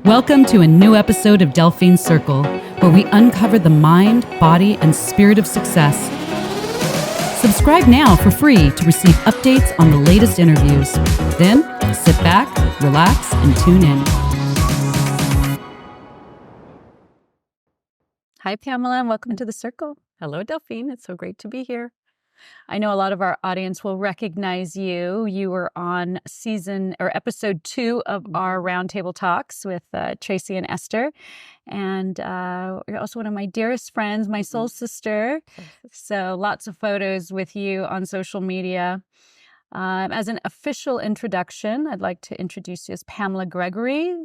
Welcome to a new episode of Delphine's Circle, where we uncover the mind, body, and spirit of success. Subscribe now for free to receive updates on the latest interviews. Then, sit back, relax, and tune in. Hi, Pamela, and welcome to the Circle. Hello, Delphine. It's so great to be here. I know a lot of our audience will recognize you. You were on episode 2 of our roundtable talks with Tracy and Esther. And you're also one of my dearest friends, my soul sister. So lots of photos with you on social media. As an official introduction, I'd like to introduce you as Pamela Gregory,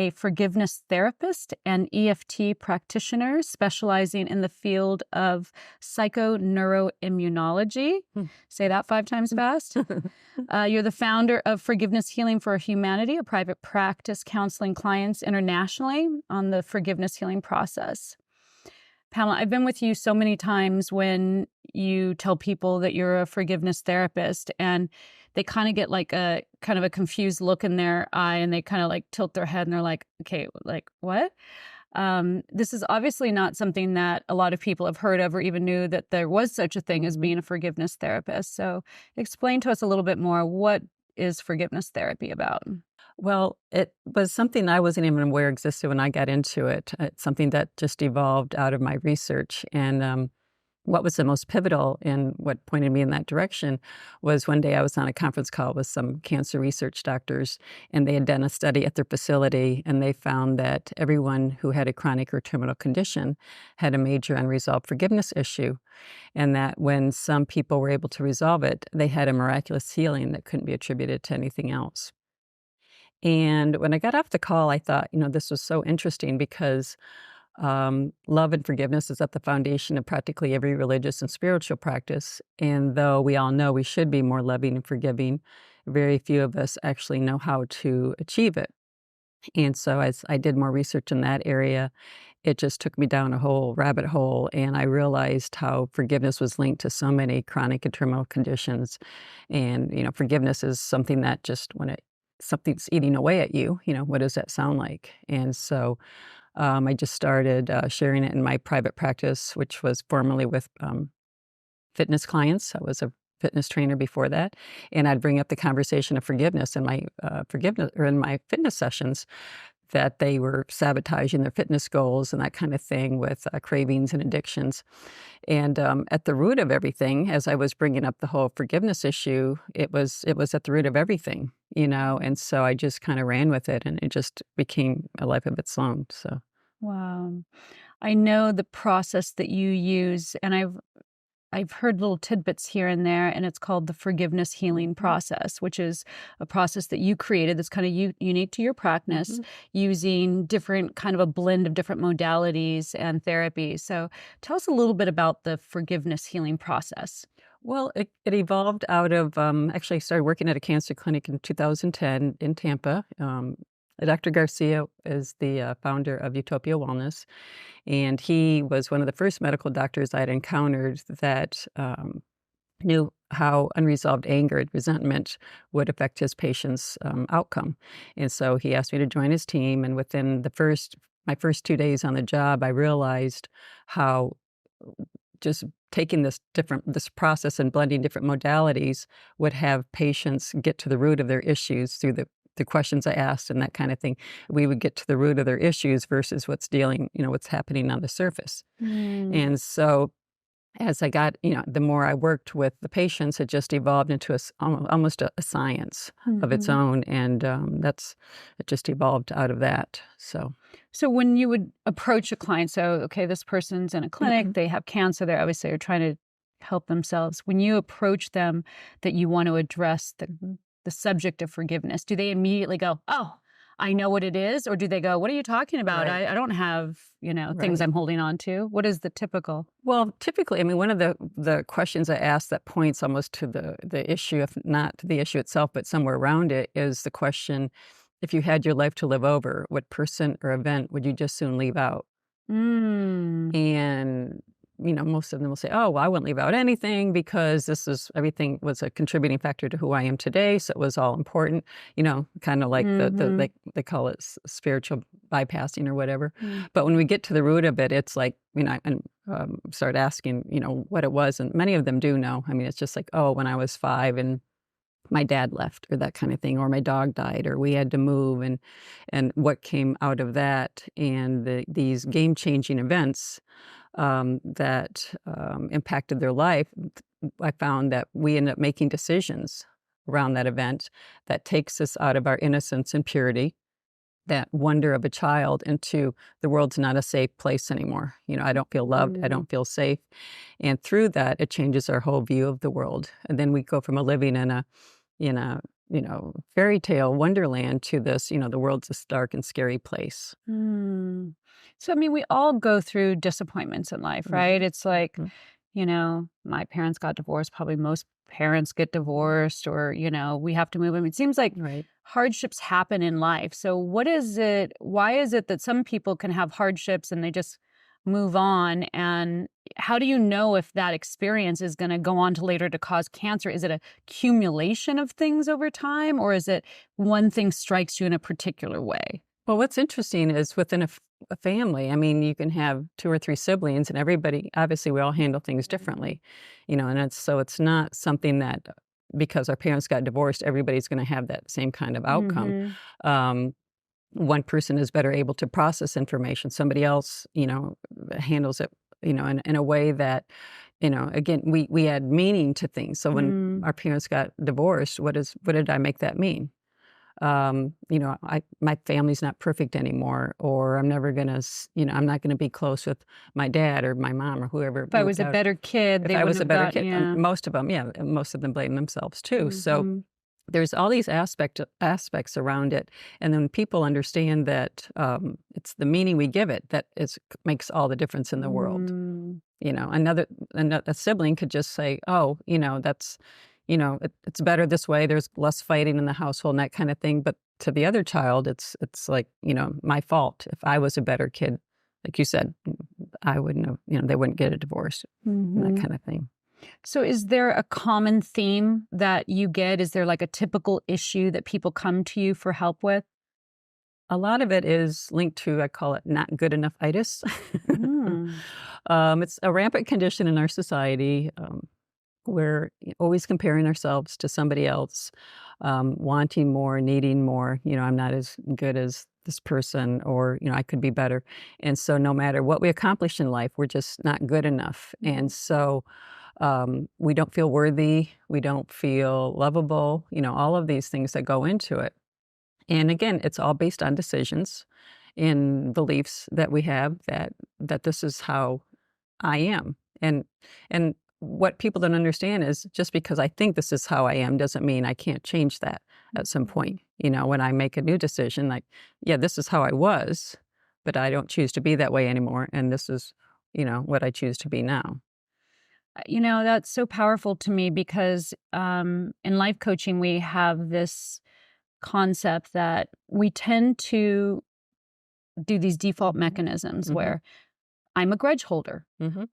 a forgiveness therapist and EFT practitioner specializing in the field of psychoneuroimmunology. Say that 5 times fast. You're the founder of Forgiveness Healing for Humanity, a private practice counseling clients internationally on the forgiveness healing process. Pamela, I've been with you so many times when you tell people that you're a forgiveness therapist, and they kind of get like a kind of a confused look in their eye, and they kind of like tilt their head and they're like, okay, like what? This is obviously not something that a lot of people have heard of or even knew that there was such a thing as being a forgiveness therapist. So explain to us a little bit more, what is forgiveness therapy about? Well, it was something I wasn't even aware existed when I got into it. It's something that just evolved out of my research. And what was the most pivotal and what pointed me in that direction was one day I was on a conference call with some cancer research doctors, and they had done a study at their facility, and they found that everyone who had a chronic or terminal condition had a major unresolved forgiveness issue, and that when some people were able to resolve it, they had a miraculous healing that couldn't be attributed to anything else. And when I got off the call, I thought, this was so interesting because love and forgiveness is at the foundation of practically every religious and spiritual practice. And though we all know we should be more loving and forgiving, very few of us actually know how to achieve it. And so as I did more research in that area, it just took me down a whole rabbit hole, and I realized how forgiveness was linked to so many chronic and terminal conditions. And, forgiveness is something that just when something's eating away at you, what does that sound like? And so I just started sharing it in my private practice, which was formerly with fitness clients. I was a fitness trainer before that, and I'd bring up the conversation of forgiveness in my in my fitness sessions, that they were sabotaging their fitness goals and that kind of thing with cravings and addictions. And at the root of everything, as I was bringing up the whole forgiveness issue, it was at the root of everything, and so I just kind of ran with it, and it just became a life of its own. So. Wow. I know the process that you use, and I've heard little tidbits here and there, and it's called the forgiveness healing process, which is a process that you created that's kind of unique to your practice, using different kind of a blend of different modalities and therapies. So tell us a little bit about the forgiveness healing process. Well, it evolved out of, actually I started working at a cancer clinic in 2010 in Tampa. Dr. Garcia is the founder of Utopia Wellness, and he was one of the first medical doctors I'd encountered that knew how unresolved anger and resentment would affect his patient's outcome. And so he asked me to join his team, and within my first 2 days on the job, I realized how just taking this process and blending different modalities would have patients get to the root of their issues through the questions I asked and that kind of thing. We would get to the root of their issues versus what's happening on the surface. And so as I got, the more I worked with the patients, it just evolved into almost a science of its own. And it just evolved out of that. So when you would approach a client, okay, this person's in a clinic, they have cancer, they obviously are trying to help themselves. When you approach them that you want to address the subject of forgiveness, do they immediately go, oh, I know what it is? Or do they go, what are you talking about? Right. I don't have, things I'm holding on to. What is the typical? Well, typically, one of the questions I ask that points almost to the issue, if not to the issue itself, but somewhere around it, is the question, if you had your life to live over, what person or event would you just soon leave out? And most of them will say, oh, well, I wouldn't leave out anything because everything was a contributing factor to who I am today. So it was all important, kind of like they call it spiritual bypassing or whatever. But when we get to the root of it, it's like, and start asking, what it was. And many of them do know. I mean, it's just like, oh, when I was 5 and my dad left or that kind of thing, or my dog died, or we had to move, and what came out of that, and these game-changing events that impacted their life. I found that we end up making decisions around that event that takes us out of our innocence and purity, that wonder of a child, into the world's not a safe place anymore. I don't feel loved. I don't feel safe. And through that, it changes our whole view of the world. And then we go from living in a fairy tale wonderland to this, the world's this dark and scary place. So, I mean, we all go through disappointments in life, right? It's like, my parents got divorced. Probably most parents get divorced, or, we have to move. I mean, it seems like hardships happen in life. So why is it that some people can have hardships and they just move on? And how do you know if that experience is going to go on to later to cause cancer? Is it a accumulation of things over time, or is it one thing strikes you in a particular way? Well, what's interesting is within a family, I mean, you can have 2 or 3 siblings, and everybody, obviously, we all handle things differently, and it's not something that because our parents got divorced, everybody's going to have that same kind of outcome. One person is better able to process information. Somebody else, handles it, in a way that, again, we add meaning to things. So when our parents got divorced, what did I make that mean? My family's not perfect anymore, or I'm never gonna, I'm not gonna be close with my dad or my mom or whoever. If I was a better kid, if I was a better kid, most of them blame themselves too. So there's all these aspects around it, and then people understand that it's the meaning we give it that makes all the difference in the world. A sibling could just say, oh, that's. It's better this way. There's less fighting in the household and that kind of thing. But to the other child, it's like, my fault. If I was a better kid, like you said, I wouldn't have, they wouldn't get a divorce, that kind of thing. So is there a common theme that you get? Is there like a typical issue that people come to you for help with? A lot of it is linked to, I call it not good enough-itis. It's a rampant condition in our society. We're always comparing ourselves to somebody else, wanting more, needing more. I'm not as good as this person, or, I could be better. And so no matter what we accomplish in life, we're just not good enough. And so we don't feel worthy. We don't feel lovable, all of these things that go into it. And again, it's all based on decisions and beliefs that we have that this is how I am. And what people don't understand is just because I think this is how I am doesn't mean I can't change that at some point. When I make a new decision, like, yeah, this is how I was, but I don't choose to be that way anymore. And this is, what I choose to be now. That's so powerful to me because in life coaching, we have this concept that we tend to do these default mechanisms where I'm a grudge holder.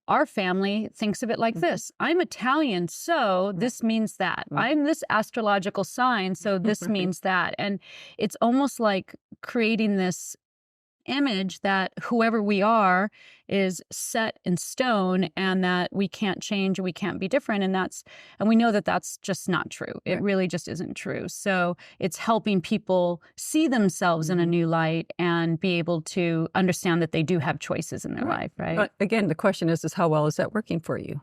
Our family thinks of it like this. I'm Italian, so this means that. I'm this astrological sign, so this means that. And it's almost like creating this image that whoever we are is set in stone and that we can't change or we can't be different. And we know that that's just not true. It really just isn't true. So it's helping people see themselves in a new light and be able to understand that they do have choices in their life, right? But again, the question is how well is that working for you?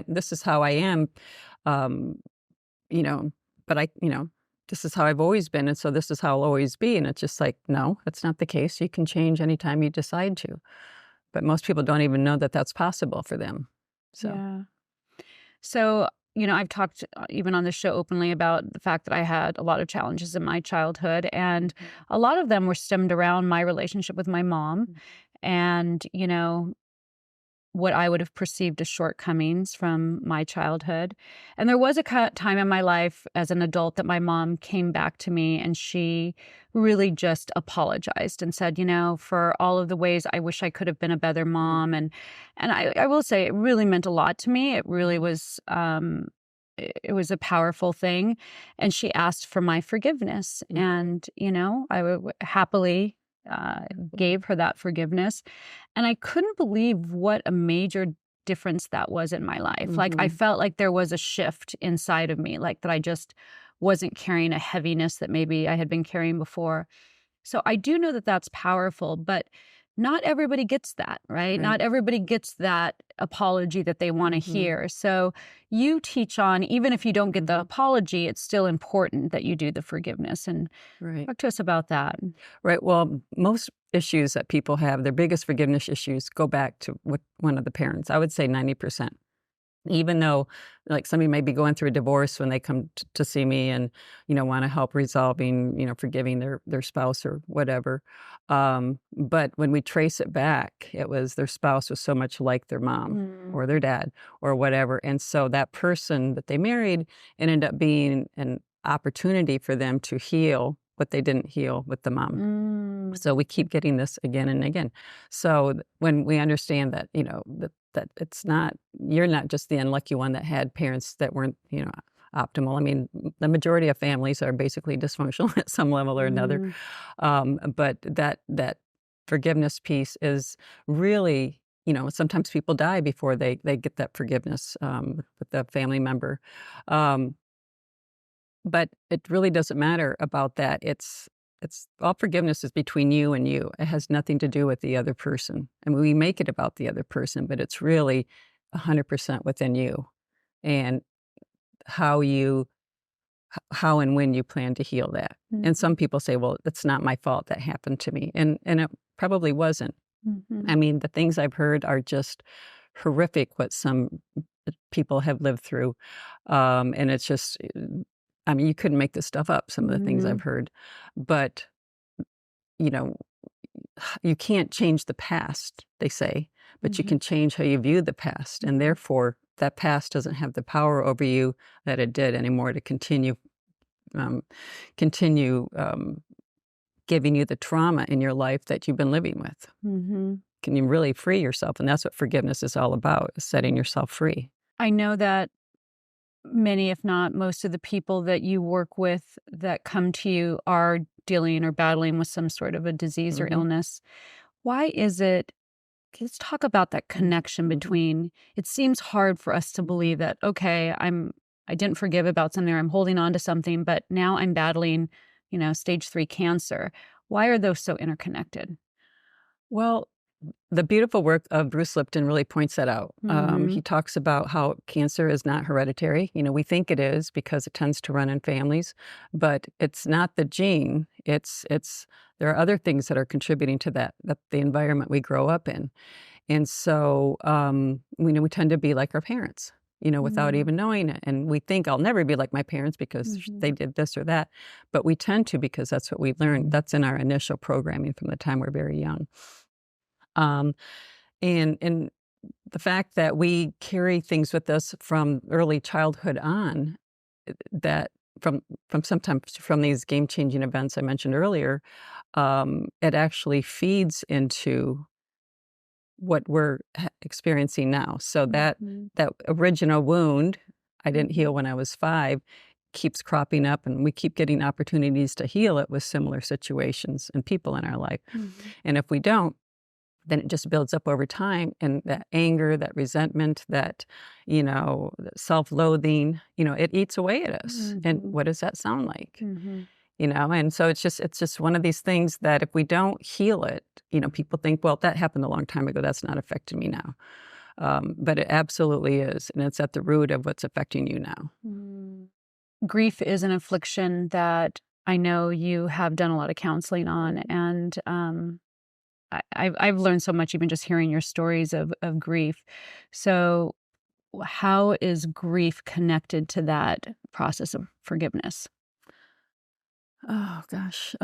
This is how I am, but this is how I've always been, and so this is how I'll always be. And it's just like, no, that's not the case. You can change anytime you decide to. But most people don't even know that that's possible for them. So, I've talked even on the show openly about the fact that I had a lot of challenges in my childhood, and a lot of them were stemmed around my relationship with my mom. And, what I would have perceived as shortcomings from my childhood. And there was a time in my life as an adult that my mom came back to me and she really just apologized and said, for all of the ways I wish I could have been a better mom. And I will say it really meant a lot to me. It really was, it was a powerful thing. And she asked for my forgiveness. And, I would happily gave her that forgiveness. And I couldn't believe what a major difference that was in my life. Like, I felt like there was a shift inside of me, like that I just wasn't carrying a heaviness that maybe I had been carrying before. So I do know that that's powerful, but not everybody gets that, right? Not everybody gets that apology that they want to hear. So you teach on, even if you don't get the apology, it's still important that you do the forgiveness. And talk to us about that. Right. Well, most issues that people have, their biggest forgiveness issues, go back to one of the parents. I would say 90%. Even though, like, somebody may be going through a divorce when they come to see me and, want to help resolving, forgiving their spouse or whatever. But when we trace it back, it was their spouse was so much like their mom or their dad or whatever. And so that person that they married ended up being an opportunity for them to heal what they didn't heal with the mom. So we keep getting this again and again. So when we understand that, that it's not, you're not just the unlucky one that had parents that weren't, optimal. I mean, the majority of families are basically dysfunctional at some level or another. But that forgiveness piece is really, sometimes people die before they get that forgiveness with the family member. But it really doesn't matter about that. It's all forgiveness is between you and you. It has nothing to do with the other person. I mean, we make it about the other person, but it's really 100% within you and how and when you plan to heal that. And some people say, well, it's not my fault that happened to me. And it probably wasn't. I mean, the things I've heard are just horrific what some people have lived through. And it's just, I mean, you couldn't make this stuff up, some of the things I've heard. But, you can't change the past, they say, but you can change how you view the past. And therefore, that past doesn't have the power over you that it did anymore to continue giving you the trauma in your life that you've been living with. Can you really free yourself? And that's what forgiveness is all about, is setting yourself free. I know that many, if not most of the people that you work with that come to you are dealing or battling with some sort of a disease or illness. Why is it? Let's talk about that connection between, it seems hard for us to believe that, okay, I didn't forgive about something, or I'm holding on to something, but now I'm battling, stage 3 cancer. Why are those so interconnected? Well, the beautiful work of Bruce Lipton really points that out. He talks about how cancer is not hereditary. We think it is because it tends to run in families, but it's not the gene. There are other things that are contributing to that the environment we grow up in. And so, we tend to be like our parents, without even knowing it. And we think I'll never be like my parents because they did this or that. But we tend to, because that's what we learned. That's in our initial programming from the time we're very young. And the fact that we carry things with us from early childhood on, that sometimes from these game-changing events I mentioned earlier, it actually feeds into what we're experiencing now. So that original wound I didn't heal when I was 5 keeps cropping up, and we keep getting opportunities to heal it with similar situations and people in our life. And if we don't, then it just builds up over time, and that anger, that resentment, that, self-loathing, it eats away at us. And what does that sound like? And so it's just one of these things that if we don't heal it, people think, well, that happened a long time ago, that's not affecting me now. But it absolutely is, and it's at the root of what's affecting you now. Grief is an affliction that I know you have done a lot of counseling on, and I've learned so much even just hearing your stories of grief. So how is grief connected to that process of forgiveness? Oh, gosh.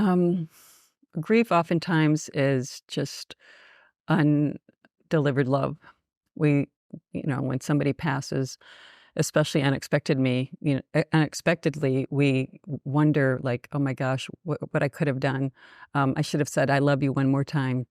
Grief oftentimes is just undelivered love. we, when somebody passes, especially unexpectedly, we wonder like, oh my gosh, what I could have done. I should have said, I love you one more time.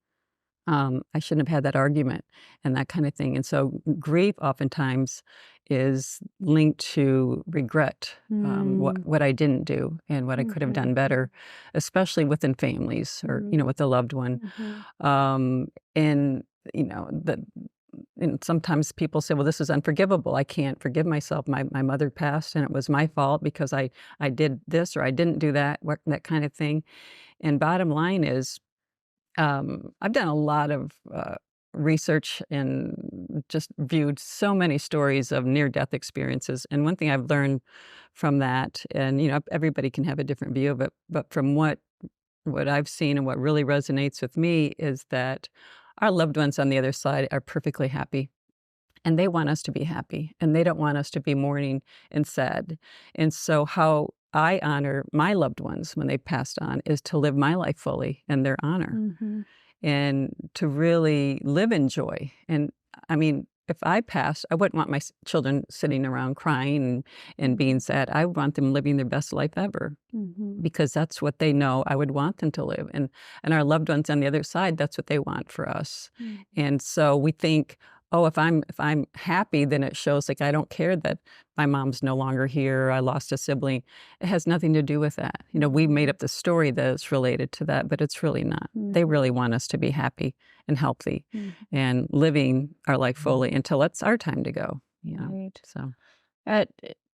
I shouldn't have had that argument and that kind of thing. And so grief oftentimes is linked to regret, what I didn't do and what I could have done better, especially within families or, with a loved one. And, and sometimes people say, well, this is unforgivable. I can't forgive myself. My mother passed and it was my fault because I did this or I didn't do that, that kind of thing. And bottom line is, I've done a lot of research and just viewed so many stories of near-death experiences. And one thing I've learned from that, and everybody can have a different view of it, but from what I've seen and what really resonates with me is that our loved ones on the other side are perfectly happy. And they want us to be happy, and they don't want us to be mourning and sad. And so how I honor my loved ones when they passed on is to live my life fully in their honor and to really live in joy. And I mean, if I passed, I wouldn't want my children sitting around crying and being sad. I want them living their best life ever because that's what they know I would want them to live. And our loved ones on the other side, that's what they want for us. And so we think, oh, if I'm happy, then it shows like I don't care that my mom's no longer here, or I lost a sibling. It has nothing to do with that. We made up the story that is related to that, but it's really not. They really want us to be happy and healthy and living our life fully until it's our time to go. Right. So At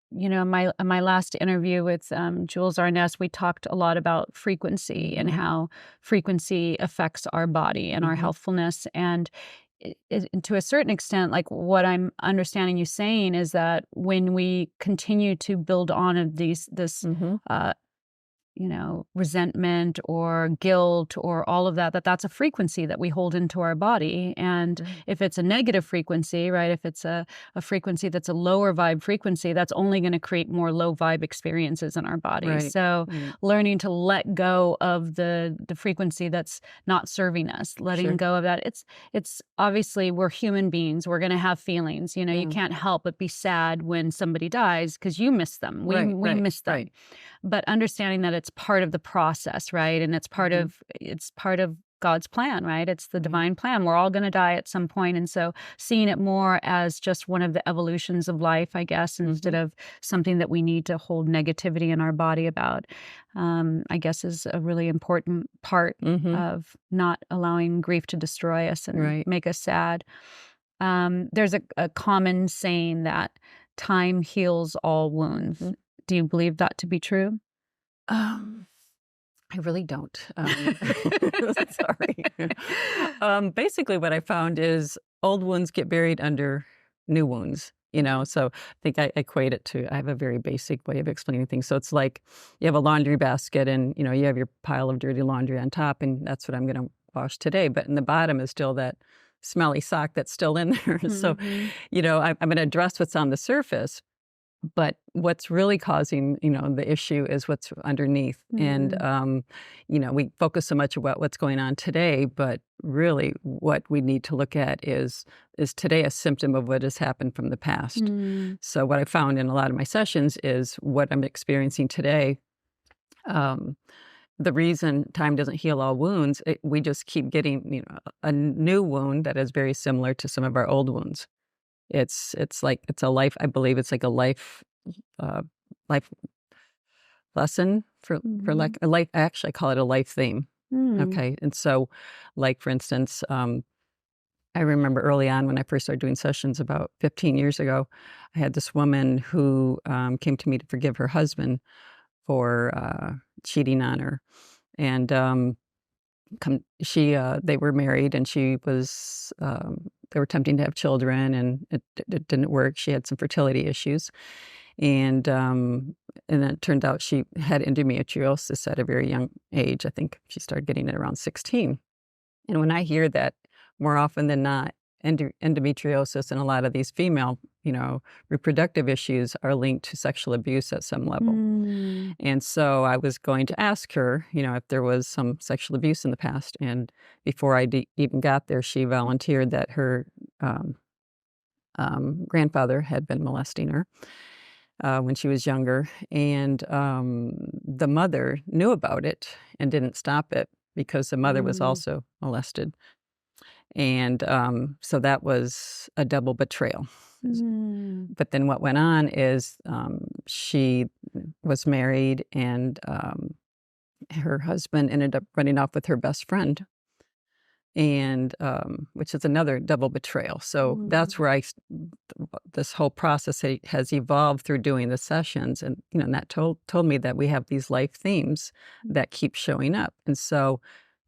my last interview with Jules Arness, we talked a lot about frequency and how frequency affects our body and our healthfulness. And to a certain extent, like what I'm understanding you saying is that when we continue to build on this resentment or guilt or all of that, that's a frequency that we hold into our body. And if it's a negative frequency, right, if it's a frequency that's a lower vibe frequency, that's only going to create more low vibe experiences in our body. Right. So learning to let go of the frequency that's not serving us, letting go of that. It's obviously we're human beings. We're going to have feelings. You can't help but be sad when somebody dies because you miss them. We miss them. Right. But understanding that it's part of the process, right? And it's part of God's plan, right? It's the divine plan. We're all going to die at some point. And so seeing it more as just one of the evolutions of life, I guess, instead of something that we need to hold negativity in our body about, I guess is a really important part of not allowing grief to destroy us and make us sad. There's a common saying that time heals all wounds. Do you believe that to be true? I really don't. Sorry. Basically, what I found is old wounds get buried under new wounds. So I think I equate it to, I have a very basic way of explaining things. So it's like you have a laundry basket and, you have your pile of dirty laundry on top, and that's what I'm going to wash today. But in the bottom is still that smelly sock that's still in there. So, I'm going to address what's on the surface. But what's really causing, the issue is what's underneath. And, we focus so much about what's going on today, but really what we need to look at is today a symptom of what has happened from the past. So what I found in a lot of my sessions is what I'm experiencing today. The reason time doesn't heal all wounds, we just keep getting, a new wound that is very similar to some of our old wounds. It's a life, I believe it's like a life lesson for like a life. Actually, I call it a life theme. Okay. And so like, for instance, I remember early on when I first started doing sessions about 15 years ago, I had this woman who came to me to forgive her husband for cheating on her. And they were married, and she was they were attempting to have children, and it didn't work. She had some fertility issues, and then it turned out she had endometriosis at a very young age. I think she started getting it around 16. And when I hear that, more often than not, endometriosis and a lot of these female, reproductive issues are linked to sexual abuse at some level. And so I was going to ask her, if there was some sexual abuse in the past. And before I even got there, she volunteered that her grandfather had been molesting her when she was younger, and the mother knew about it and didn't stop it because the mother was also molested. And so that was a double betrayal. But then what went on is she was married, and her husband ended up running off with her best friend, and which is another double betrayal. So that's where this whole process has evolved through doing the sessions, and and that told me that we have these life themes that keep showing up. And so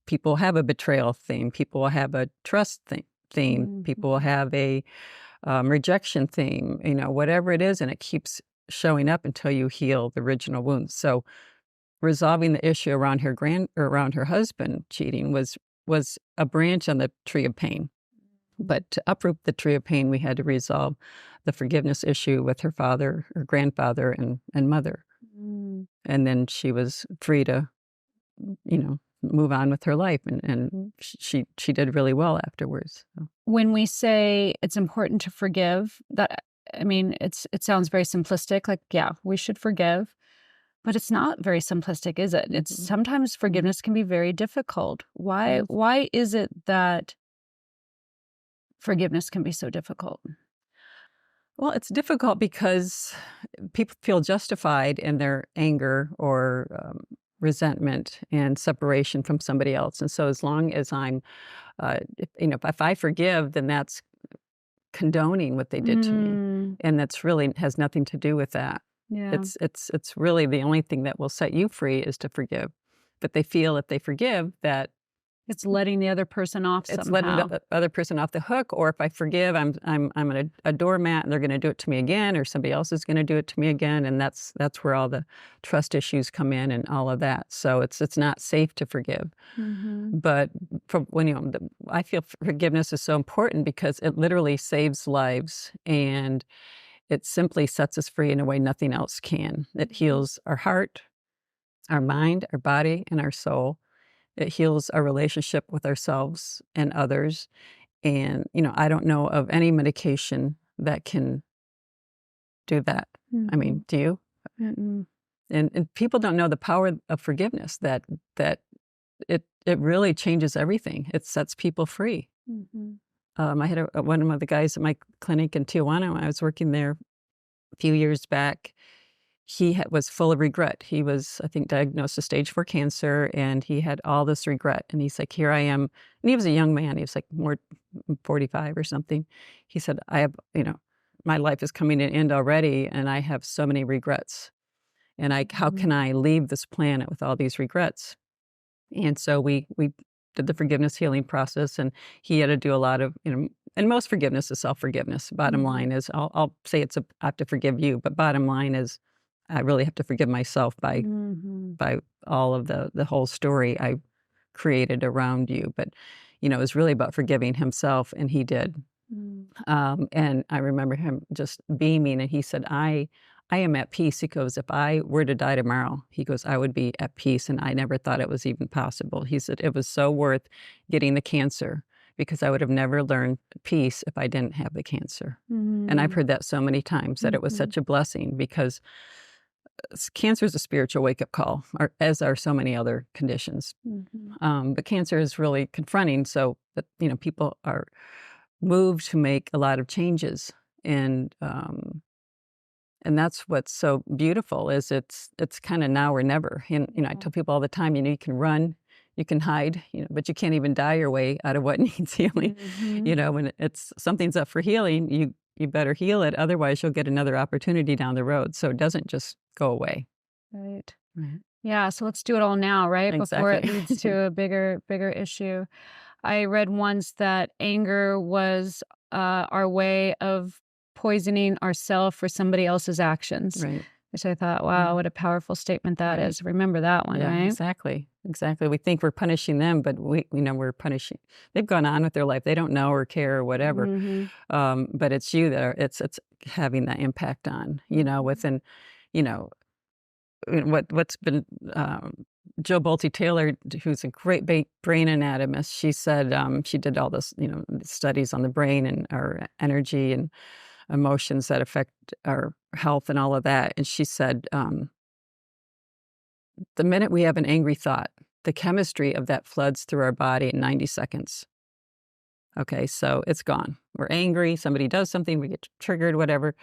people have a betrayal theme, people will have a trust theme, people will have a rejection theme, whatever it is, and it keeps showing up until you heal the original wounds. So resolving the issue around around her husband cheating was a branch on the tree of pain. But to uproot the tree of pain, we had to resolve the forgiveness issue with her father, her grandfather, and mother. And then she was free to, move on with her life, and she did really well afterwards. So. When we say it's important to forgive, it sounds very simplistic. Like, yeah, we should forgive. But it's not very simplistic, is it? It's sometimes forgiveness can be very difficult. Why is it that forgiveness can be so difficult? Well, it's difficult because people feel justified in their anger or resentment and separation from somebody else. And so as long as I'm, if I forgive, then that's condoning what they did to me. And that's really has nothing to do with that. Yeah. It's really the only thing that will set you free is to forgive. But they feel if they forgive that it's letting the other person off somehow. It's letting the other person off the hook. Or if I forgive, I'm a doormat, and they're going to do it to me again, or somebody else is going to do it to me again, and that's where all the trust issues come in and all of that. So it's not safe to forgive. But I feel forgiveness is so important because it literally saves lives, and it simply sets us free in a way nothing else can. It heals our heart, our mind, our body, and our soul. It heals our relationship with ourselves and others. And, I don't know of any medication that can do that. I mean, do you? And people don't know the power of forgiveness, that it really changes everything. It sets people free. I had one of the guys at my clinic in Tijuana when I was working there a few years back. He was full of regret. He was, I think, diagnosed with stage 4 cancer, and he had all this regret. And he's like, here I am. And he was a young man. He was like more 45 or something. He said, I have, my life is coming to an end already, and I have so many regrets. And how can I leave this planet with all these regrets? And so we did the forgiveness healing process, and he had to do a lot of, and most forgiveness is self-forgiveness. Bottom line is, I'll say I have to forgive you, but bottom line is, I really have to forgive myself by all of the whole story I created around you. But, it was really about forgiving himself, and he did. And I remember him just beaming, and he said, I am at peace. He goes, if I were to die tomorrow, he goes, I would be at peace, and I never thought it was even possible. He said, it was so worth getting the cancer because I would have never learned peace if I didn't have the cancer. And I've heard that so many times, that it was such a blessing, because cancer is a spiritual wake-up call, as are so many other conditions. But cancer is really confronting, so that people are moved to make a lot of changes, and that's what's so beautiful. Is it's kind of now or never. And I tell people all the time, you can run, you can hide, but you can't even die your way out of what needs healing. When something's up for healing, you better heal it. Otherwise, you'll get another opportunity down the road. So it doesn't just go away. Right. Yeah. So let's do it all now, right? Exactly. Before it leads to a bigger issue. I read once that anger was our way of poisoning ourselves for somebody else's actions. Right. Which I thought, wow, what a powerful statement that is. Remember that one, yeah, right? Exactly. We think we're punishing them, but we know we're punishing. They've gone on with their life. They don't know or care or whatever. But it's you that it's having that impact on, within, what's been Jill Bolte Taylor, who's a great brain anatomist, she said she did all this, studies on the brain and our energy and emotions that affect our health and all of that. And she said, the minute we have an angry thought, the chemistry of that floods through our body in 90 seconds. Okay, so it's gone. We're angry, somebody does something, we get triggered, whatever,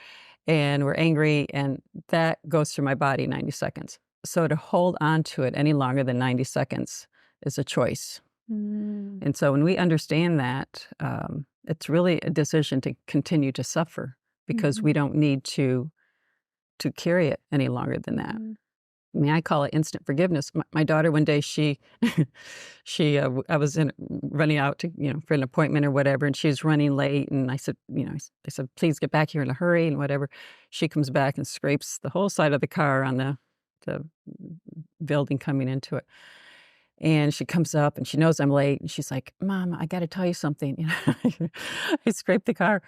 and we're angry, and that goes through my body in 90 seconds. So to hold on to it any longer than 90 seconds is a choice. And so when we understand that, it's really a decision to continue to suffer because we don't need to carry it any longer than that. I mean, I call it instant forgiveness. My daughter, one day, I was running out to, for an appointment or whatever, and she was running late. And I said, I said, please get back here in a hurry and whatever. She comes back and scrapes the whole side of the car on the building coming into it. And she comes up and she knows I'm late. And she's like, Mom, I got to tell you something. I scraped the car.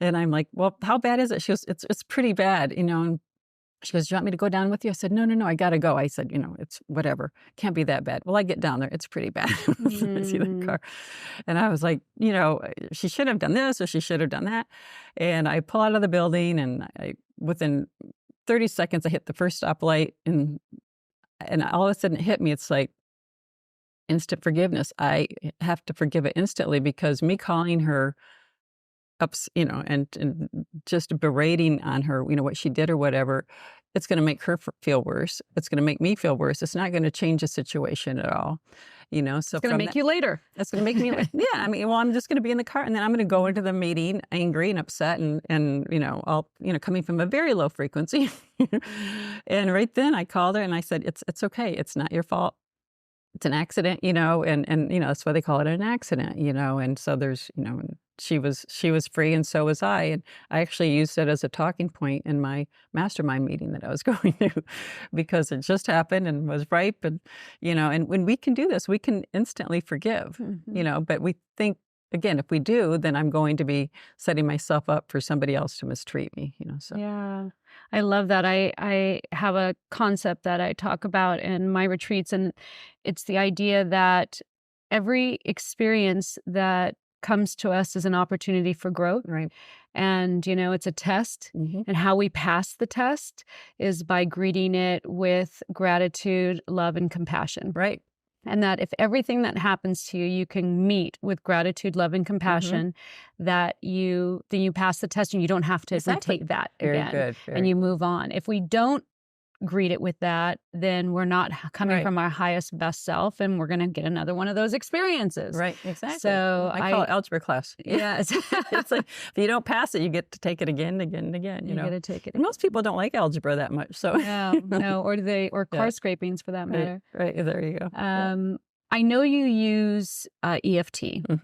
And I'm like, well, how bad is it? She goes, it's pretty bad, And she goes, do you want me to go down with you? I said, no, I got to go. I said, it's whatever. Can't be that bad. Well, I get down there. It's pretty bad. I see the car. And I was like, she should have done this or she should have done that. And I pull out of the building and within 30 seconds, I hit the first stoplight and all of a sudden it hit me. It's like instant forgiveness. I have to forgive it instantly because me calling her up, and just berating on her, what she did or whatever, it's going to make her feel worse. It's going to make me feel worse. It's not going to change the situation at all, So it's going to make you later. It's going to make me, yeah. I mean, well, I'm just going to be in the car, and then I'm going to go into the meeting angry and upset, and all coming from a very low frequency. And right then, I called her and I said, "It's okay. It's not your fault. It's an accident, and that's why they call it an accident, and so there's, she was free and so was I. And I actually used it as a talking point in my mastermind meeting that I was going to because it just happened and was ripe. And, and when we can do this, we can instantly forgive, but we think, again, if we do, then I'm going to be setting myself up for somebody else to mistreat me, so. Yeah, I love that. I have a concept that I talk about in my retreats, and it's the idea that every experience that comes to us is an opportunity for growth. Right. And, it's a test. And how we pass the test is by greeting it with gratitude, love, and compassion. Right. And that if everything that happens to you, you can meet with gratitude, love, and compassion, then you pass the test and you don't have to retake that again. Very good. And you move on. If we don't greet it with that, then we're not coming from our highest, best self, and we're going to get another one of those experiences. Right, exactly. So I call it algebra class. Yes. It's like, if you don't pass it, you get to take it again, you get to take it. And most people don't like algebra that much. So No, or car scrapings for that matter. Right, there you go. I know you use EFT,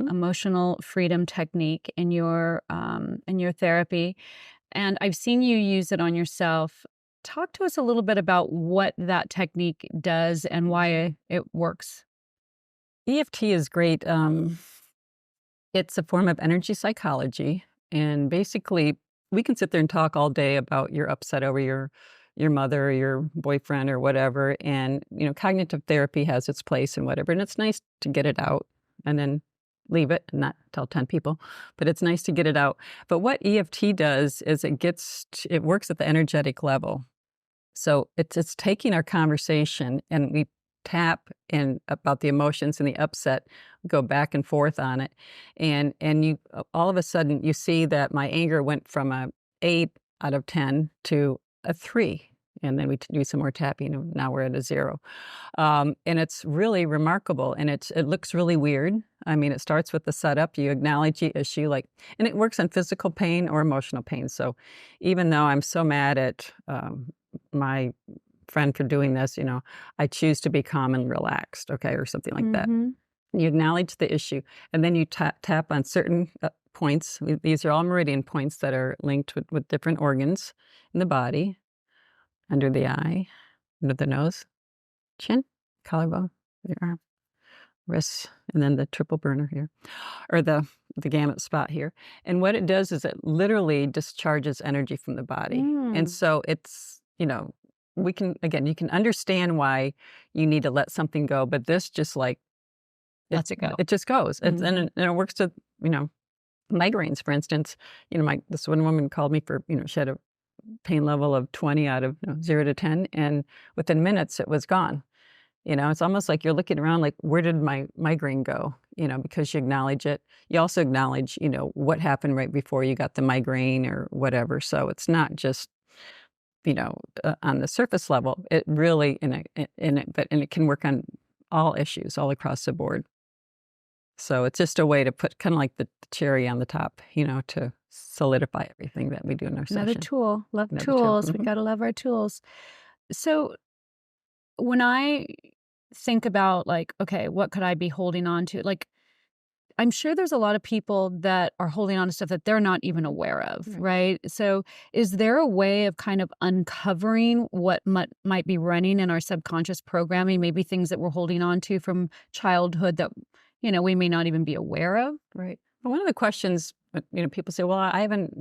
emotional freedom technique, in your therapy, and I've seen you use it on yourself. Talk to us a little bit about what that technique does and why it works. EFT is great. It's a form of energy psychology, and basically, we can sit there and talk all day about you're upset over your mother or your boyfriend or whatever, and cognitive therapy has its place and whatever, and it's nice to get it out and then leave it and not tell 10 people, but it's nice to get it out. But what EFT does is it works at the energetic level. So it's taking our conversation and we tap in about the emotions and the upset, go back and forth on it. And you all of a sudden you see that my anger went from a 8 out of 10 to a 3. And then we do some more tapping, and now we're at a 0. And it's really remarkable, and it looks really weird. I mean, it starts with the setup. You acknowledge the issue, and it works on physical pain or emotional pain. So even though I'm so mad at my friend for doing this, I choose to be calm and relaxed, okay, or something like that. You acknowledge the issue, and then you tap on certain points. These are all meridian points that are linked with different organs in the body. Under the eye, under the nose, chin, collarbone, your arm, wrists, and then the triple burner here, or the gamut spot here. And what it does is it literally discharges energy from the body. And so it's, we can, again, you can understand why you need to let something go, but this just like, Lets it go. It just goes. Mhm. And it works to, migraines, for instance. This one woman called me for, she had a pain level of 20 out of 0 to 10. And within minutes, it was gone. It's almost like you're looking around like, where did my migraine go? Because you acknowledge it. You also acknowledge, what happened right before you got the migraine or whatever. So it's not just, on the surface level. It really, and it can work on all issues all across the board. So it's just a way to put kind of like the cherry on the top, to solidify everything that we do in our Another session. tool. Love Another tool. tools. We Mhm. got to love our tools. So when I think about like, okay, what could I be holding on to? Like, I'm sure there's a lot of people that are holding on to stuff that they're not even aware of, Right. right? So is there a way of kind of uncovering what might be running in our subconscious programming, maybe things that we're holding on to from childhood that, we may not even be aware of? Right. But one of the questions, people say, well, I haven't,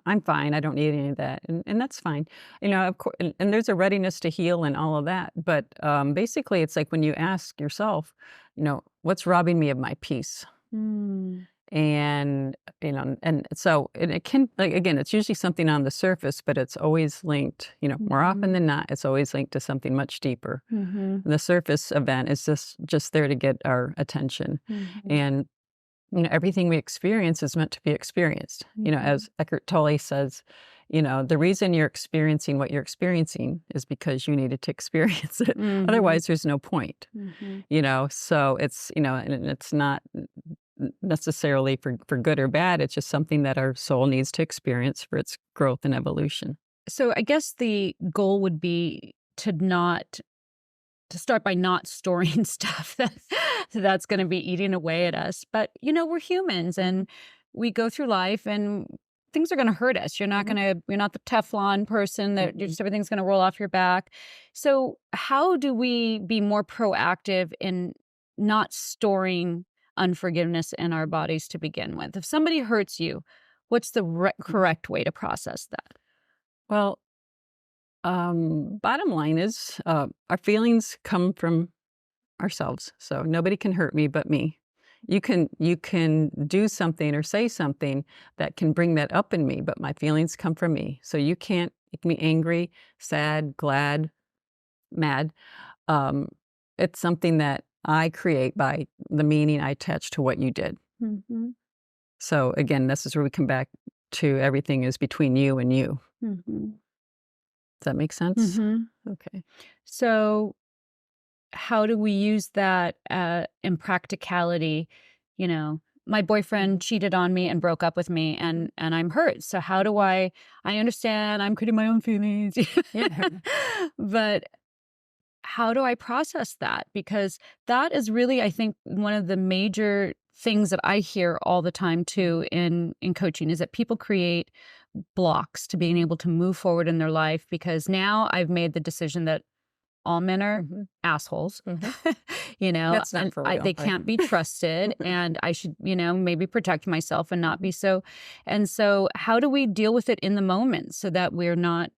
I'm fine. I don't need any of that. And that's fine. Of course, and there's a readiness to heal and all of that. But basically, it's like when you ask yourself, what's robbing me of my peace? Mm. And, and so it can, like, again, it's usually something on the surface, but it's always linked, more often than not, it's always linked to something much deeper. Mhm. The surface event is just there to get our attention. Mhm. And everything we experience is meant to be experienced. As Eckhart Tolle says, the reason you're experiencing what you're experiencing is because you needed to experience it. Mhm. Otherwise, there's no point. Mhm. So it's, and it's not necessarily for good or bad. It's just something that our soul needs to experience for its growth and evolution. So I guess the goal would be to start by not storing stuff that's going to be eating away at us. But, we're humans and we go through life and things are going to hurt us. You're not the Teflon person that just everything's going to roll off your back. So how do we be more proactive in not storing unforgiveness in our bodies to begin with? If somebody hurts you, what's the correct way to process that? Well, bottom line is, our feelings come from ourselves. So nobody can hurt me but me. You can do something or say something that can bring that up in me, but my feelings come from me. So you can't make me angry, sad, glad, mad. Um, it's something that I create by the meaning I attach to what you did. Mhm. So again, this is where we come back to everything is between you and you. Mhm. Does that make sense? Mhm. Okay. So how do we use that in practicality? My boyfriend cheated on me and broke up with me, and I'm hurt. So how do I understand I'm creating my own feelings. Yeah. But how do I process that? Because that is really, I think, one of the major things that I hear all the time too in coaching is that people create blocks to being able to move forward in their life because now I've made the decision that all men are assholes, That's not and for real, they right? can't be trusted and I should, maybe protect myself and not be so. And so how do we deal with it in the moment so that we're not,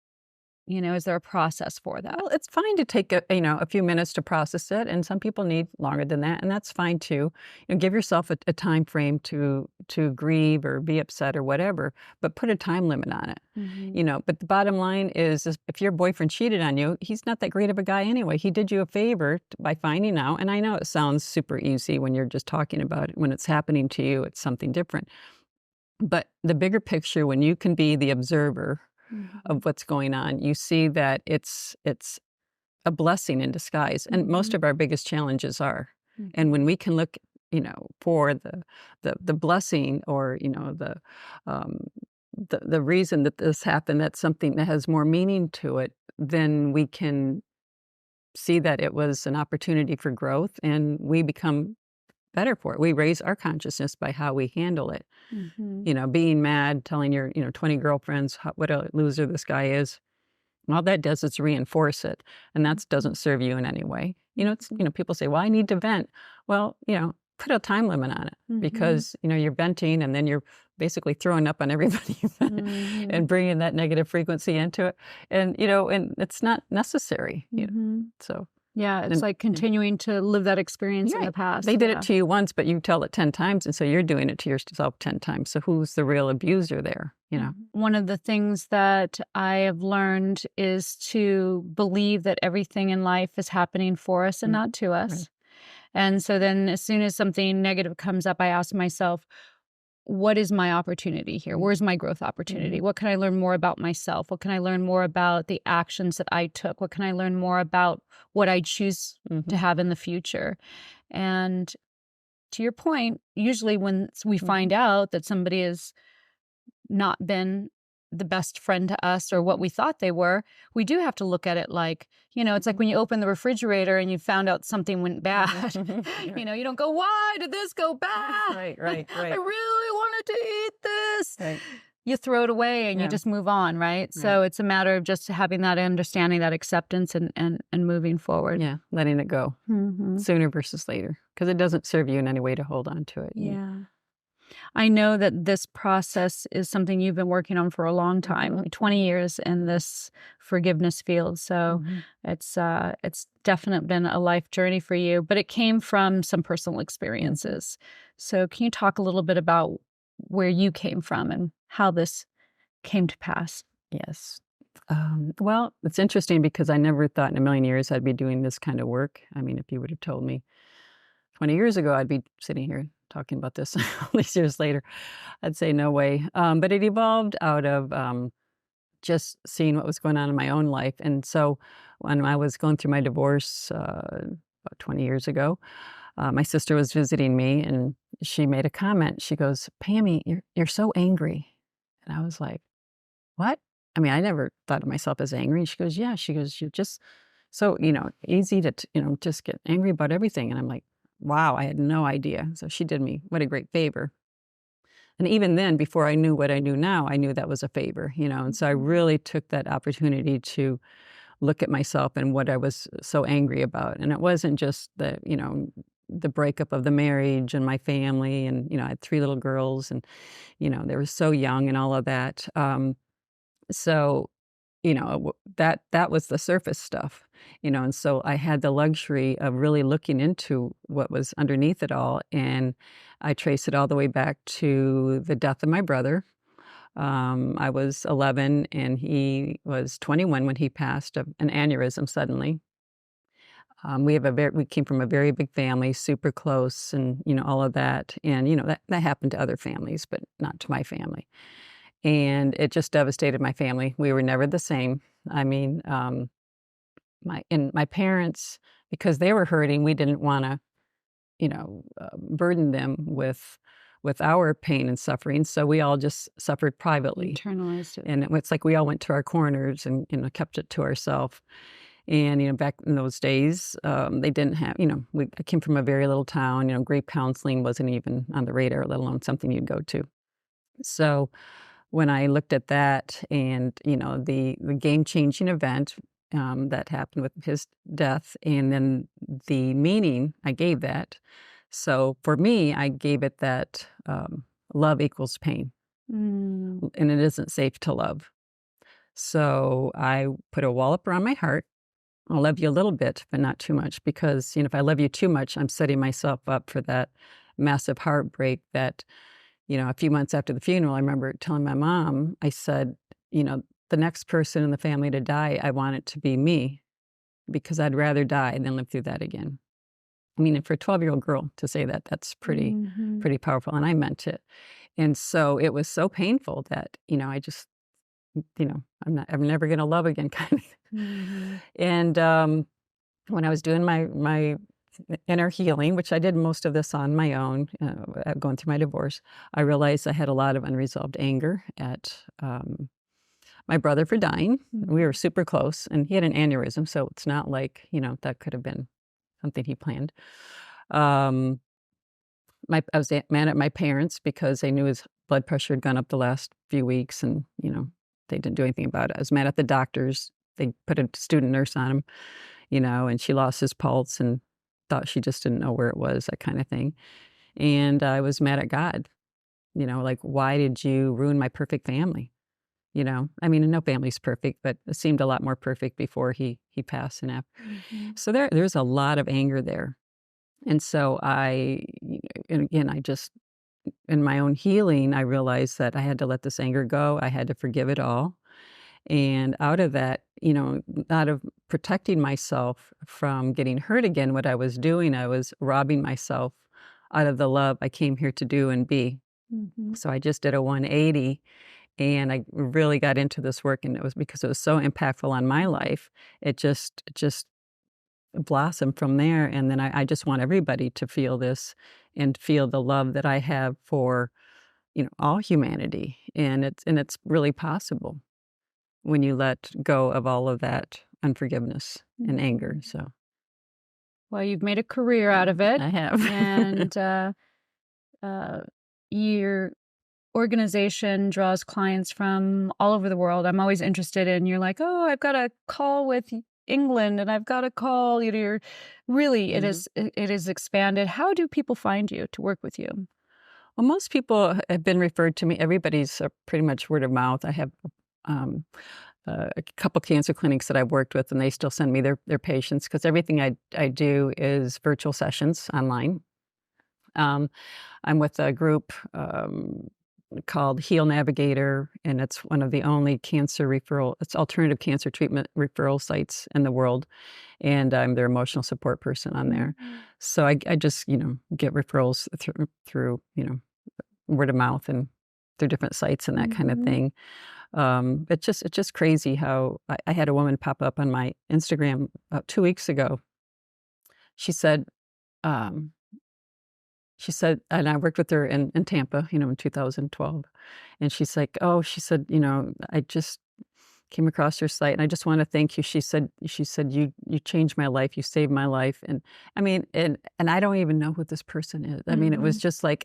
is there a process for that? Well, it's fine to take a few minutes to process it, and some people need longer than that, and that's fine too. Give yourself a time frame to grieve or be upset or whatever, but put a time limit on it. But the bottom line is if your boyfriend cheated on you, he's not that great of a guy anyway. He did you a favor by finding out, and I know it sounds super easy when you're just talking about it. When it's happening to you, it's something different. But the bigger picture, when you can be the observer of what's going on, you see that it's a blessing in disguise, and most of our biggest challenges are. And when we can look, for the blessing or the reason that this happened, that's something that has more meaning to it, then we can see that it was an opportunity for growth, and we become better for it. We raise our consciousness by how we handle it. Being mad, telling your 20 girlfriends what a loser this guy is. All that does is reinforce it, and that doesn't serve you in any way. People say, "Well, I need to vent." Well, put a time limit on it because you're venting, and then you're basically throwing up on everybody and bringing that negative frequency into it. And, and it's not necessary. So. Yeah, it's like continuing to live that experience in the past. They did it to you once, but you tell it 10 times, and so you're doing it to yourself 10 times. So who's the real abuser there, One of the things that I have learned is to believe that everything in life is happening for us and not to us. Right. And so then as soon as something negative comes up, I ask myself, what is my opportunity here? Where's my growth opportunity? What can I learn more about myself? What can I learn more about the actions that I took? What can I learn more about what I choose to have in the future? And to your point, usually when we find out that somebody has not been the best friend to us or what we thought they were, we do have to look at it like, it's like when you open the refrigerator and you found out something went bad. You don't go, why did this go bad? Right. I really wanted to eat this. Right. You throw it away and you just move on, right? So it's a matter of just having that understanding, that acceptance and moving forward. Yeah, letting it go sooner versus later, because it doesn't serve you in any way to hold on to it. Yeah. I know that this process is something you've been working on for a long time, 20 years in this forgiveness field. So it's definitely been a life journey for you, but it came from some personal experiences. So can you talk a little bit about where you came from and how this came to pass? Yes. Well, it's interesting because I never thought in a million years I'd be doing this kind of work. I mean, if you would have told me 20 years ago, I'd be sitting here talking about this all these years later, I'd say no way. But it evolved out of just seeing what was going on in my own life. And so when I was going through my divorce about 20 years ago, my sister was visiting me and she made a comment. She goes, "Pammy, you're so angry." And I was like, "What?" I mean, I never thought of myself as angry. And she goes, "Yeah." She goes, "You're just so, easy to, just get angry about everything." And I'm like, wow, I had no idea. So she did me what a great favor. And even then, before I knew what I knew now, I knew that was a favor, And so I really took that opportunity to look at myself and what I was so angry about. And it wasn't just the breakup of the marriage and my family. And, I had 3 little girls and, they were so young and all of that. So that was the surface stuff, and so I had the luxury of really looking into what was underneath it all, and I traced it all the way back to the death of my brother. I was 11 and he was 21 when he passed of an aneurysm suddenly. We came from a very big family, super close, and all of that, and that happened to other families, but not to my family. And it just devastated my family. We were never the same. I mean, my parents, because they were hurting, we didn't want to, burden them with our pain and suffering. So we all just suffered privately. Internalized it. And it's like we all went to our corners and, kept it to ourselves. And, back in those days, they didn't have, I came from a very little town, grief counseling wasn't even on the radar, let alone something you'd go to. So when I looked at that and, the game-changing event that happened with his death and then the meaning I gave that. So for me, I gave it that love equals pain. And it isn't safe to love. So I put a wall up around my heart. I'll love you a little bit, but not too much, because, if I love you too much, I'm setting myself up for that massive heartbreak that, a few months after the funeral, I remember telling my mom, I said, the next person in the family to die, I want it to be me, because I'd rather die than live through that again. I mean, for a 12-year-old girl to say that, that's pretty powerful. And I meant it. And so it was so painful that, I just, I'm never going to love again kind of thing. And when I was doing my inner healing, which I did most of this on my own, going through my divorce, I realized I had a lot of unresolved anger at my brother for dying. We were super close, and he had an aneurysm, so it's not like, that could have been something he planned. I was mad at my parents because they knew his blood pressure had gone up the last few weeks, and, they didn't do anything about it. I was mad at the doctors. They put a student nurse on him, and she lost his pulse and thought she just didn't know where it was, that kind of thing. And I was mad at God like, why did you ruin my perfect family? I mean, no family's perfect, but it seemed a lot more perfect before he passed and after. So there's a lot of anger there. And so and again, I just, in my own healing, I realized that I had to let this anger go. I had to forgive it all. And out of that, out of protecting myself from getting hurt again, what I was doing, I was robbing myself out of the love I came here to do and be. So I just did a 180, and I really got into this work, and it was because it was so impactful on my life. It just blossomed from there. And then I just want everybody to feel this and feel the love that I have for, all humanity. And it's really possible when you let go of all of that unforgiveness and anger. So, well, you've made a career out of it. I have. And your organization draws clients from all over the world. I'm always interested in, you're like, oh, I've got a call with England and I've got a call. You're really, it is expanded. How do people find you to work with you? Well, most people have been referred to me. Everybody's pretty much word of mouth. I have a couple cancer clinics that I've worked with, and they still send me their patients, because everything I do is virtual sessions online. I'm with a group called Heal Navigator, and it's one of the only it's alternative cancer treatment referral sites in the world, and I'm their emotional support person on there. So I just, get referrals through, word of mouth and through different sites and that kind of thing. It's just crazy how I had a woman pop up on my Instagram about 2 weeks ago. She said, and I worked with her in Tampa, in 2012. And she's like, she said, I just came across your site and I just want to thank you. She said, you changed my life. You saved my life. And I mean, and I don't even know who this person is. I mean, it was just like,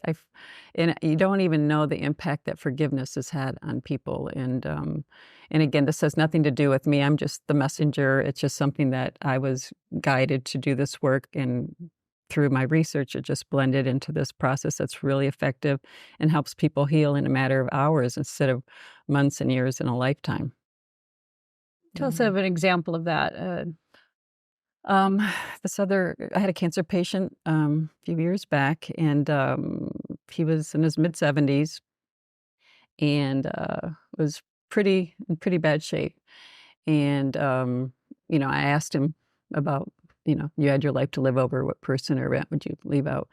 and you don't even know the impact that forgiveness has had on people. And again, this has nothing to do with me. I'm just the messenger. It's just something that I was guided to do this work, and through my research, it just blended into this process that's really effective and helps people heal in a matter of hours instead of months and years and a lifetime. Tell us of an example of that. I had a cancer patient a few years back, and he was in his mid-70s and was in pretty bad shape. And, I asked him about, you had your life to live over, what person or event would you leave out?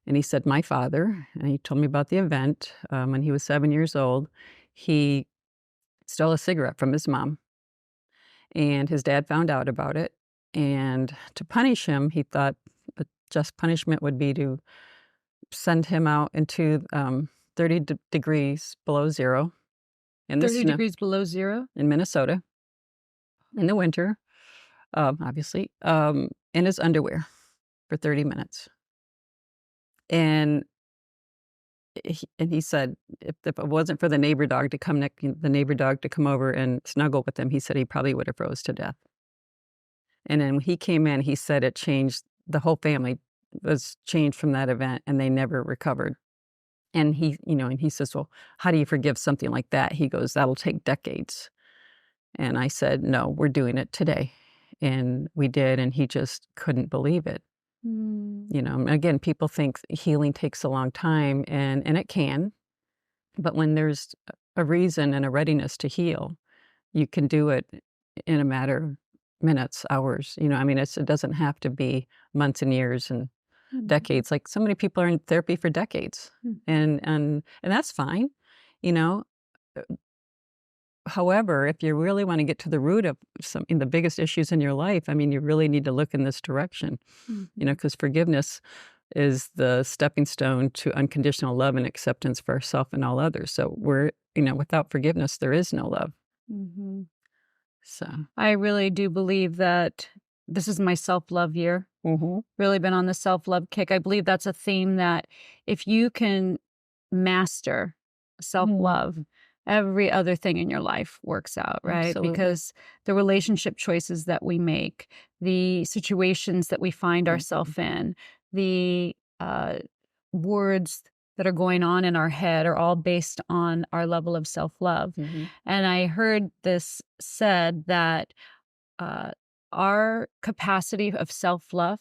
And he said, my father. And he told me about the event. When he was 7 years old, he stole a cigarette from his mom. And his dad found out about it. And to punish him, he thought a just punishment would be to send him out into 30 degrees below zero. 30 degrees below zero? In Minnesota in the winter, obviously, in his underwear for 30 minutes. And he said if it wasn't for the neighbor dog to come over and snuggle with him, he said he probably would have froze to death. And then when he came in, he said it changed, the whole family was changed from that event, and they never recovered. And he says, well, how do you forgive something like that? He goes, that'll take decades. And I said, no, we're doing it today. And we did, and he just couldn't believe it. Again, people think healing takes a long time, and it can. But when there's a reason and a readiness to heal, you can do it in a matter of minutes, hours. It doesn't have to be months and years and decades. Like, so many people are in therapy for decades, and that's fine. However, if you really want to get to the root of the biggest issues in your life, you really need to look in this direction, because forgiveness is the stepping stone to unconditional love and acceptance for ourselves and all others. So without forgiveness, there is no love. So I really do believe that this is my self-love year. Really been on the self-love kick. I believe that's a theme that if you can master self-love, every other thing in your life works out, right? Absolutely. Because the relationship choices that we make, the situations that we find ourselves in, the words that are going on in our head are all based on our level of self-love. And I heard this said that our capacity of self-love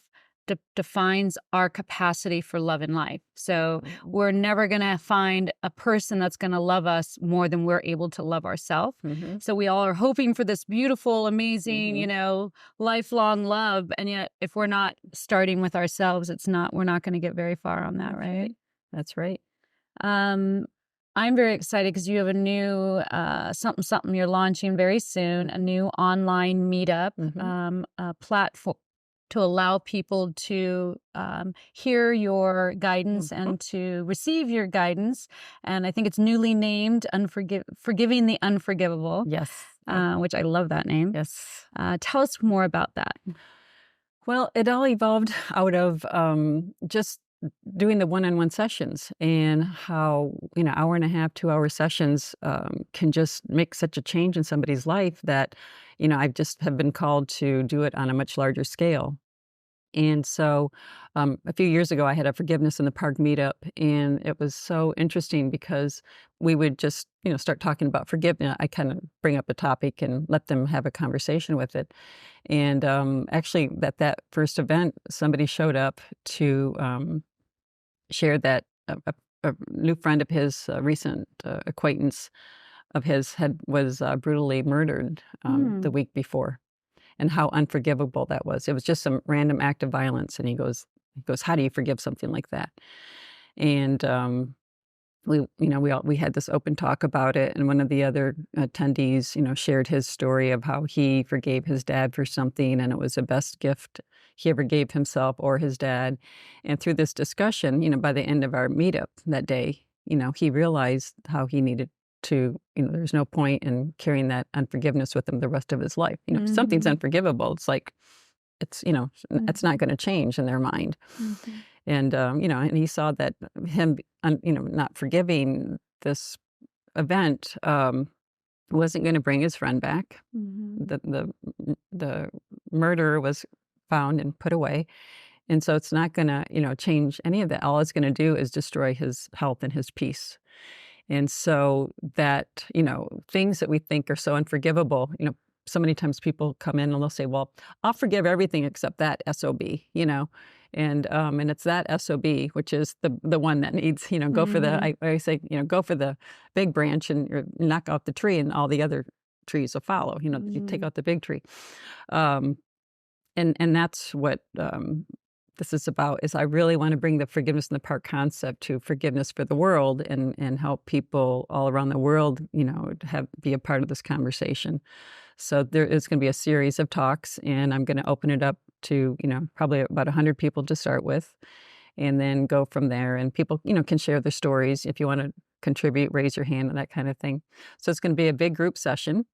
defines our capacity for love in life. So we're never going to find a person that's going to love us more than we're able to love ourselves. So we all are hoping for this beautiful, amazing, lifelong love. And yet if we're not starting with ourselves, we're not going to get very far on that, right? That's right. I'm very excited because you have a new something you're launching very soon, a new online meetup platform to allow people to hear your guidance and to receive your guidance. And I think it's newly named Forgiving the Unforgivable. Yes. Which I love that name. Yes. Tell us more about that. Well, it all evolved out of just doing the one-on-one sessions, and how, hour and a half, 2-hour sessions can just make such a change in somebody's life that, I just have been called to do it on a much larger scale. And so a few years ago, I had a Forgiveness in the Park meetup, and it was so interesting because we would just, start talking about forgiveness. I kind of bring up a topic and let them have a conversation with it. And actually, at that first event, somebody showed up to share that a new friend of his, recent acquaintance of his, was brutally murdered the week before. And how unforgivable that was. It was just some random act of violence. And he goes, how do you forgive something like that? And we had this open talk about it. And one of the other attendees, shared his story of how he forgave his dad for something, and it was the best gift he ever gave himself or his dad. And through this discussion, by the end of our meetup that day, he realized how he needed to, there's no point in carrying that unforgiveness with him the rest of his life. If something's unforgivable, it's like, it's not going to change in their mind. And, and he saw that him, not forgiving this event wasn't going to bring his friend back. The murderer was found and put away. And so it's not going to, change any of that. All it's going to do is destroy his health and his peace. And so that, things that we think are so unforgivable, so many times people come in and they'll say, well, I'll forgive everything except that SOB, and it's that SOB, which is the one that needs, go for the, I always say, go for the big branch and knock out the tree, and all the other trees will follow, you take out the big tree. And that's what this is about, is I really want to bring the Forgiveness in the Park concept to forgiveness for the world, and help people all around the world, be a part of this conversation. So there is going to be a series of talks, and I'm going to open it up to, probably about 100 people to start with, and then go from there. And people, can share their stories. If you want to contribute, raise your hand and that kind of thing. So it's going to be a big group session.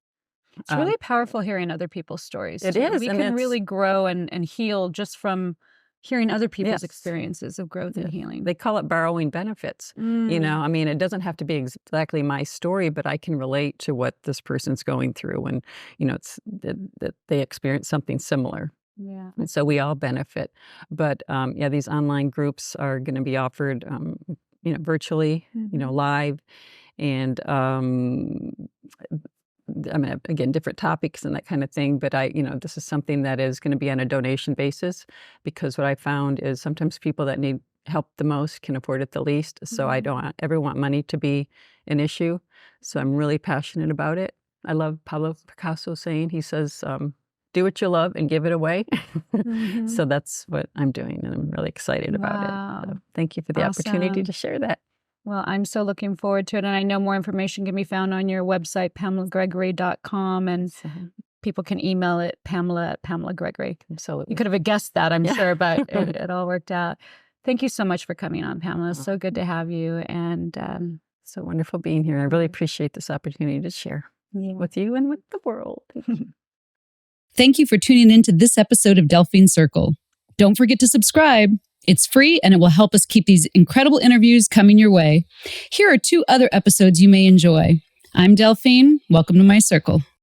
It's really powerful hearing other people's stories. It too. is. We and can really grow and heal just from hearing other people's Yes. experiences of growth and healing. They call it borrowing benefits. It doesn't have to be exactly my story, but I can relate to what this person's going through, and, it's that they experience something similar. Yeah. And so we all benefit. But these online groups are going to be offered, virtually, live, and again, different topics and that kind of thing. But this is something that is going to be on a donation basis, because what I found is sometimes people that need help the most can afford it the least. So I don't ever want money to be an issue. So I'm really passionate about it. I love Pablo Picasso saying, he says, do what you love and give it away. So that's what I'm doing, and I'm really excited about it. So thank you for the opportunity to share that. Well, I'm so looking forward to it. And I know more information can be found on your website, PamelaGregory.com. And people can email it, Pamela Gregory. Absolutely. You could have guessed that, I'm sure, but it all worked out. Thank you so much for coming on, Pamela. It's so good to have you. And so wonderful being here. I really appreciate this opportunity to share with you and with the world. Thank you for tuning in to this episode of Delphine Circle. Don't forget to subscribe. It's free, and it will help us keep these incredible interviews coming your way. Here are 2 other episodes you may enjoy. I'm Delphine. Welcome to my circle.